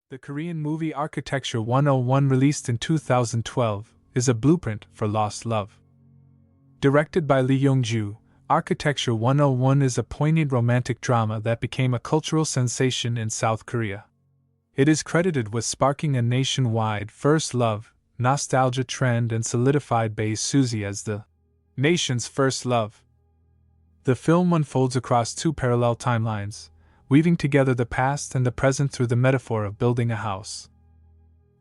The Korean movie Architecture 101, released in 2012, is a blueprint for lost love. Directed by Lee Yong-ju, Architecture 101 is a poignant romantic drama that became a cultural sensation in South Korea. It is credited with sparking a nationwide first love, nostalgia trend and solidified Bae Suzy as the nation's first love. The film unfolds across two parallel timelines, weaving together the past and the present through the metaphor of building a house.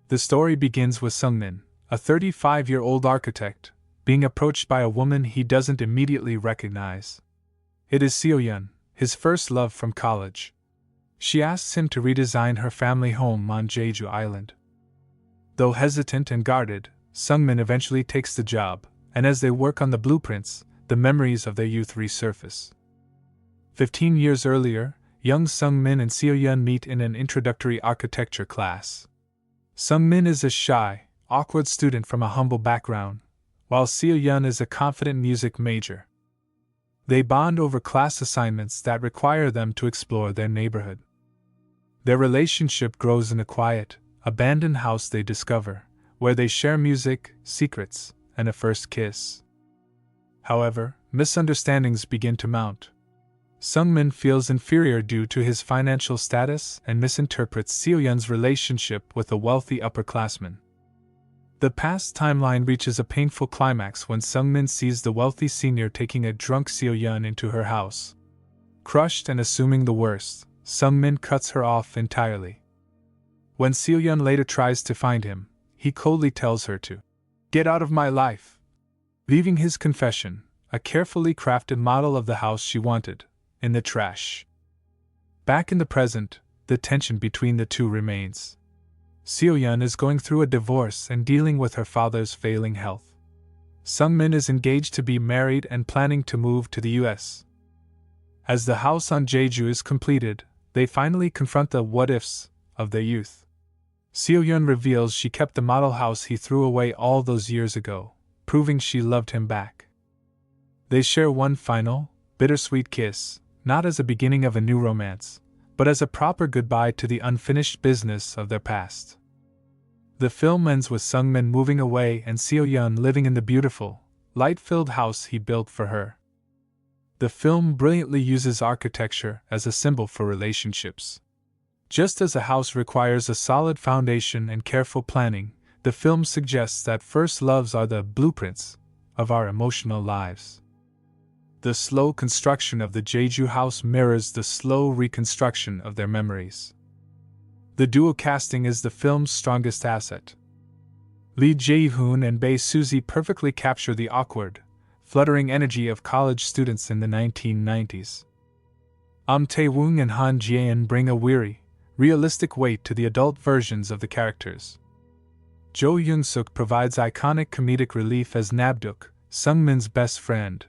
The story begins with Sungmin, a 35-year-old architect, being approached by a woman he doesn't immediately recognize. It is Seo-yeon, his first love from college. She asks him to redesign her family home on Jeju Island. Though hesitant and guarded, Sungmin eventually takes the job, and as they work on the blueprints, the memories of their youth resurface. 15 years earlier, young Sungmin and Seo-yeon meet in an introductory architecture class. Sungmin is a shy, awkward student from a humble background, while Seo-yeon is a confident music major. They bond over class assignments that require them to explore their neighborhood. Their relationship grows in a quiet, abandoned house they discover, where they share music, secrets, and a first kiss. However, misunderstandings begin to mount. Sungmin feels inferior due to his financial status and misinterprets Seo-yeon's relationship with a wealthy upperclassman. The past timeline reaches a painful climax when Sungmin sees the wealthy senior taking a drunk Seo-yeon into her house. Crushed and assuming the worst, Sungmin cuts her off entirely. When Seo-yeon later tries to find him, he coldly tells her to get out of my life, leaving his confession, a carefully crafted model of the house she wanted, in the trash. Back in the present, the tension between the two remains. Seo-yeon is going through a divorce and dealing with her father's failing health. Sungmin is engaged to be married and planning to move to the US. As the house on Jeju is completed, they finally confront the what-ifs of their youth. Seo-yeon reveals she kept the model house he threw away all those years ago, proving she loved him back. They share one final, bittersweet kiss, not as a beginning of a new romance, but as a proper goodbye to the unfinished business of their past. The film ends with Sungmin moving away and Seo-yeon living in the beautiful, light-filled house he built for her. The film brilliantly uses architecture as a symbol for relationships. Just as a house requires a solid foundation and careful planning, the film suggests that first loves are the blueprints of our emotional lives. The slow construction of the Jeju house mirrors the slow reconstruction of their memories. The duo casting is the film's strongest asset. Lee Jae-hoon and Bae Suzy perfectly capture the awkward, fluttering energy of college students in the 1990s. Tae-woong and Han Ji-eun bring a weary, realistic weight to the adult versions of the characters. Jo Young-suk provides iconic comedic relief as Nabduk, Sungmin's best friend,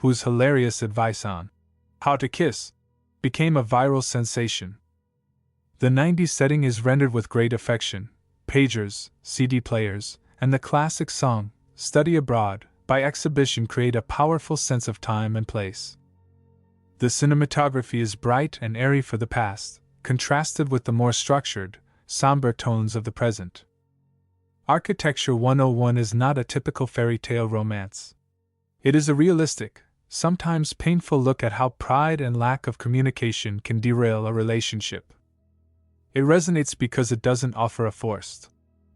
whose hilarious advice on how to kiss became a viral sensation. The 90s setting is rendered with great affection. Pagers, CD players, and the classic song, Study Abroad, by Exhibition create a powerful sense of time and place. The cinematography is bright and airy for the past, contrasted with the more structured, somber tones of the present. Architecture 101 is not a typical fairy tale romance. It is a realistic, sometimes painful look at how pride and lack of communication can derail a relationship. It resonates because it doesn't offer a forced,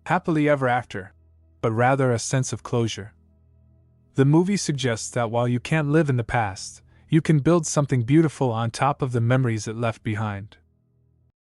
happily ever after, but rather a sense of closure. The movie suggests that while you can't live in the past, you can build something beautiful on top of the memories it left behind.